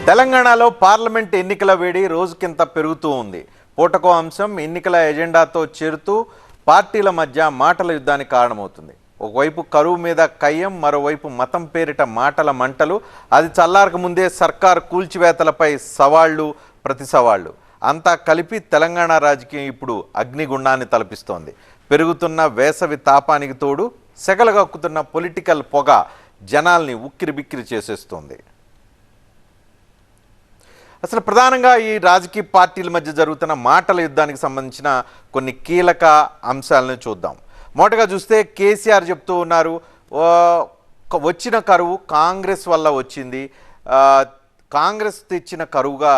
తెలంగాణలో పార్లమెంట్ ఎన్నికల వేడి రోజుకింత పెరుగుతూ ఉంది. పూటకో అంశం ఎన్నికల ఎజెండాతో చేరుతూ పార్టీల మధ్య మాటల యుద్ధానికి కారణమవుతుంది. ఒకవైపు కరువు మీద కయ్యం, మరోవైపు మతం పేరిట మాటల మంటలు. అది చల్లారక ముందే సర్కార్ కూల్చివేతలపై సవాళ్లు, ప్రతి సవాళ్లు అంతా కలిపి తెలంగాణ రాజకీయం ఇప్పుడు అగ్నిగుండాన్ని తలపిస్తోంది. పెరుగుతున్న వేసవి తాపానికి తోడు సెగలగక్కుతున్న పొలిటికల్ పొగ జనాల్ని ఉక్కిరిబిక్కిరి చేసేస్తోంది. అసలు ప్రధానంగా ఈ రాజకీయ పార్టీల మధ్య జరుగుతున్న మాటల యుద్ధానికి సంబంధించిన కొన్ని కీలక అంశాలను చూద్దాం. మొదటగా చూస్తే కేసీఆర్ చెప్తూ ఉన్నారు, వచ్చిన కరువు కాంగ్రెస్ వల్ల వచ్చింది, కాంగ్రెస్ తెచ్చిన కరువుగా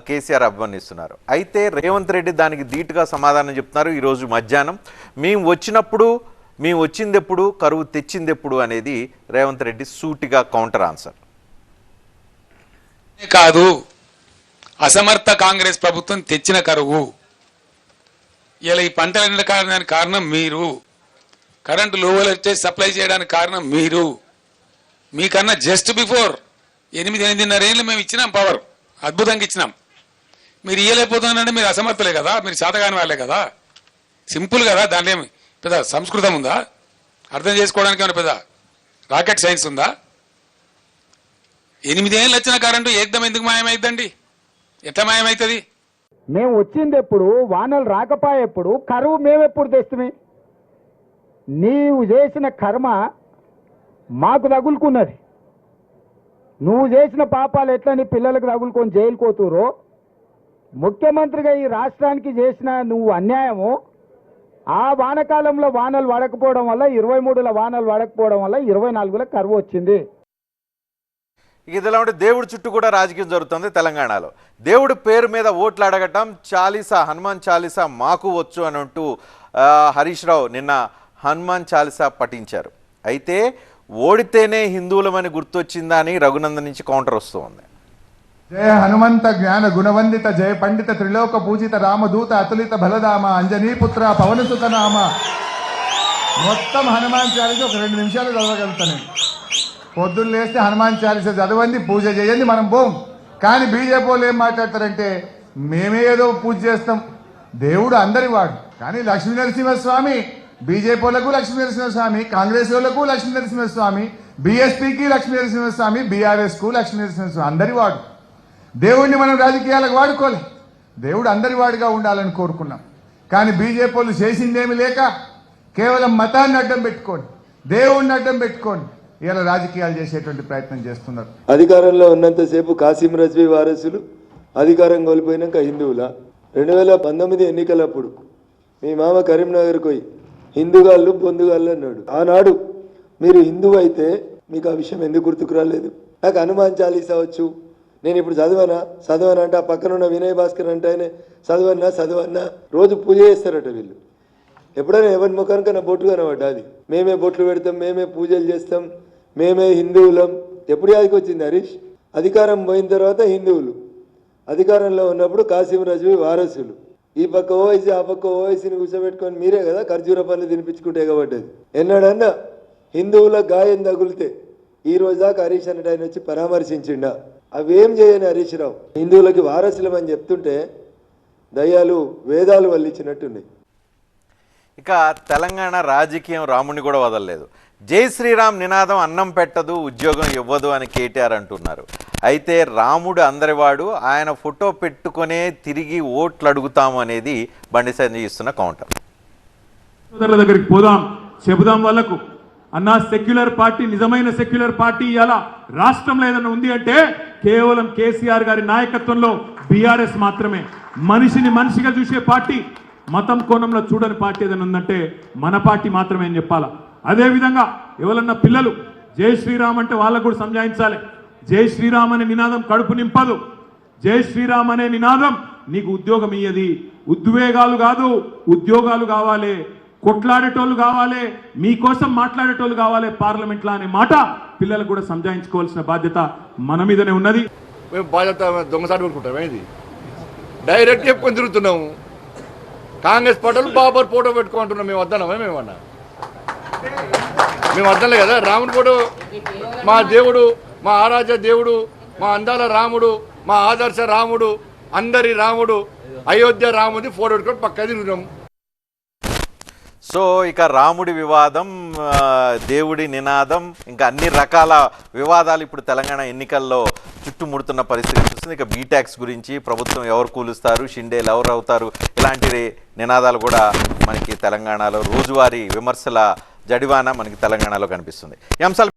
కేసీఆర్ అభివర్ణిస్తున్నారు. అయితే రేవంత్ రెడ్డి దానికి ధీటుగా సమాధానం చెప్తున్నారు. ఈరోజు మధ్యాహ్నం మేము వచ్చిందెప్పుడు, కరువు తెచ్చిందెప్పుడు అనేది రేవంత్ రెడ్డి సూటిగా కౌంటర్ ఆన్సర్. కాదు, అసమర్థ కాంగ్రెస్ ప్రభుత్వం తెచ్చిన కరువు. ఇలా ఈ పంటలు ఎండడానికి కారణం మీరు, కరెంటు లో వోల్టేజ్ సప్లై చేయడానికి కారణం మీరు. మీకన్నా జస్ట్ బిఫోర్ 8-8.5 ఏళ్ళు మేము ఇచ్చినాం పవర్, అద్భుతంగా ఇచ్చినాం. మీరు ఇయ్యలేకపోతున్నారంటే మీరు అసమర్థలే కదా, మీరు శాతగాని వాళ్ళే కదా. సింపుల్ కదా, దాంట్లో ఏమి పెద్ద సంస్కృతం ఉందా? అర్థం చేసుకోవడానికి ఏమైనా పెద్ద రాకెట్ సైన్స్ ఉందా? 8 ఏళ్ళు వచ్చిన కరెంటు ఏకదం ఎందుకు మాయమైందండి? ఎట్లా మాయమవుతుంది? మేము వచ్చింది ఎప్పుడు, వానలు రాకపోయేప్పుడు, కరువు మేమెప్పుడు తెస్తుమే? నీవు చేసిన కర్మ మాకు తగులుకున్నది. నువ్వు చేసిన పాపాలు ఎట్లా నీ పిల్లలకు తగులుకొని జైలు కోతురో, ముఖ్యమంత్రిగా ఈ రాష్ట్రానికి చేసిన నువ్వు అన్యాయము. ఆ వానకాలంలో వానలు పడకపోవడం వల్ల, 23లో వానలు పడకపోవడం వల్ల 24లో కరువు వచ్చింది. ఇదిలా ఉంటే దేవుడి చుట్టూ కూడా రాజకీయం జరుగుతుంది తెలంగాణలో. దేవుడి పేరు మీద ఓట్లు అడగటం, చాలీసా, హనుమాన్ చాలీసా మాకు వచ్చు అని అంటూ హరీష్ రావు నిన్న హనుమాన్ చాలీసా పఠించారు. అయితే ఓడితేనే హిందువులమని గుర్తొచ్చిందా అని రఘునందన్ నుంచి కౌంటర్ వస్తూ ఉంది. జయ హనుమంత జ్ఞాన గుణవందిత జయ పండిత త్రిలోక పూజిత రామదూత అతులిత బలదామ అంజనీపుత్ర పవనసుత నామ. మొత్తం హనుమాన్ చాలీసా ఒక 2 నిమిషాలు చదవగలుగుతాను. పొద్దున్న లేస్తే హనుమాన్ చాలీసా చదవండి, పూజ చేయండి, మనం పోం. కానీ బీజేపీ వాళ్ళు ఏం మాట్లాడతారంటే మేమే ఏదో పూజ చేస్తాం. దేవుడు అందరి వాడు. కానీ లక్ష్మీ నరసింహస్వామి బీజేపీ వాళ్ళకు లక్ష్మీ నరసింహస్వామి, కాంగ్రెస్ వాళ్ళకు లక్ష్మీ నరసింహస్వామి, బీఎస్పీకి లక్ష్మీ నరసింహస్వామి, బీఆర్ఎస్కు లక్ష్మీ నరసింహస్వామి, అందరి వాడు. దేవుడిని మనం రాజకీయాలకు వాడుకోలే. దేవుడు అందరి వాడిగా ఉండాలని కోరుకున్నాం. కానీ బీజేపీ వాళ్ళు చేసిందేమి లేక కేవలం మతాన్ని అడ్డం పెట్టుకోండి, దేవుడిని అడ్డం పెట్టుకోండి ఇలా రాజకీయాలు చేసేటువంటి ప్రయత్నం చేస్తున్నారు. అధికారంలో ఉన్నంతసేపు కాసిం రజ్వీ వారసులు, అధికారం కోల్పోయినాక హిందువుల. 2019 ఎన్నికలప్పుడు మీ మామ కరీంనగర్కి పోయి హిందుగాళ్ళు బొందుగాళ్ళు అన్నాడు. ఆనాడు మీరు హిందువు అయితే మీకు ఆ విషయం ఎందుకు గుర్తుకు రాలేదు? నాకు హనుమాన్ చాలీసా వచ్చు, నేను ఇప్పుడు చదవనా అంటే ఆ పక్కన ఉన్న వినయ్ భాస్కర్ అంటే ఆయన చదవన్నా రోజు పూజ చేస్తారట వీళ్ళు. ఎప్పుడైనా ఎవరి ముఖానికైనా బొట్టు కనబడ్డా? అది మేమే బొట్లు పెడతాం, మేమే పూజలు చేస్తాం, మేమే హిందువులం. ఎప్పుడు యాదికి వచ్చింది హరీష్? అధికారం పోయిన తర్వాత హిందువులు, అధికారంలో ఉన్నప్పుడు కాసిం రజ్వీ వారసులు. ఈ పక్క ఓవైసీ, ఆ పక్క ఓవైసీని కూర్చోబెట్టుకొని మీరే కదా ఖర్జూర పనులు తినిపించుకుంటే ఎగబడ్డది. ఎన్నడన్నా హిందువుల గాయం తగులితే ఈ రోజు దాకా హరీష్ అన్నట్టు ఆయన వచ్చి పరామర్శించిండా? అవేం చేయని హరీష్ రావు హిందువులకి వారసులం అని చెప్తుంటే దయ్యాలు వేదాలు వల్లించినట్టున్నాయి. ఇక తెలంగాణ రాజకీయం రాముని కూడా వదలలేదు. జై శ్రీరామ్ నినాదం అన్నం పెట్టదు, ఉద్యోగం ఇవ్వదు అని కేటీఆర్ అంటున్నారు. అయితే రాముడు అందరివాడు, ఆయన ఫోటో పెట్టుకునే తిరిగి ఓట్లు అడుగుతాము అనేది బండి సంజయ్ ఇస్తున్న కౌంటర్. దగ్గరికి పోదాం, చెబుదాం వాళ్ళకు, అన్నా సెక్యులర్ పార్టీ, నిజమైన సెక్యులర్ పార్టీ ఇలా రాష్ట్రంలో ఏదైనా ఉంది అంటే కేవలం కేసీఆర్ గారి నాయకత్వంలో బీఆర్ఎస్ మాత్రమే. మనిషిని మనిషిగా చూసే పార్టీ, మతం కోణంలో చూడని పార్టీ ఏదైనా ఉందంటే మన పార్టీ మాత్రమే అని చెప్పాలా. అదేవిధంగా ఎవరన్నా పిల్లలు జై శ్రీరామ్ అంటే వాళ్ళకు కూడా సంజాయించాలి. జై శ్రీరామ్ అనే నినాదం కడుపు నింపదు. జై శ్రీరామ్ అనే నినాదం నీకు ఉద్యోగం ఇయ్యది. ఉద్వేగాలు కాదు, ఉద్యోగాలు కావాలి, కొట్లాడేటోళ్ళు కావాలి, మీకోసం మాట్లాడేటోళ్ళు కావాలి పార్లమెంట్లో అనే మాట పిల్లలకు కూడా సంజాయించుకోవాల్సిన బాధ్యత మన మీదనే ఉన్నది. మేము బాధ్యత దొంగసారి పెట్టుకుంటాం, ఇది డైరెక్ట్ చెప్పుకొని తిరుగుతున్నాము. కాంగ్రెస్ పార్టీలు బాబర్ ఫోటో పెట్టుకుంటున్నాం. మేము వద్దన్నామే? మేము వద్దలే కదా. రాముని ఫోటో మా దేవుడు, మా ఆరాధ్య దేవుడు మా అందాల రాముడు, మా ఆదర్శ రాముడు, అందరి రాముడు, అయోధ్య రాముడి ఫోటో పెట్టుకొని పక్క తిరుగుతాం. సో ఇక రాముడి వివాదం, దేవుడి నినాదం, ఇంకా అన్ని రకాల వివాదాలు ఇప్పుడు తెలంగాణ ఎన్నికల్లో చుట్టుముడుతున్న పరిస్థితి కనిపిస్తుంది. ఇక బీటాక్స్ గురించి, ప్రభుత్వం ఎవరు కూలుస్తారు, షిండేలు ఎవరు అవుతారు, ఇలాంటి నినాదాలు కూడా మనకి తెలంగాణలో రోజువారీ విమర్శల జడివాన మనకి తెలంగాణలో కనిపిస్తుంది. ఈ అంశాలు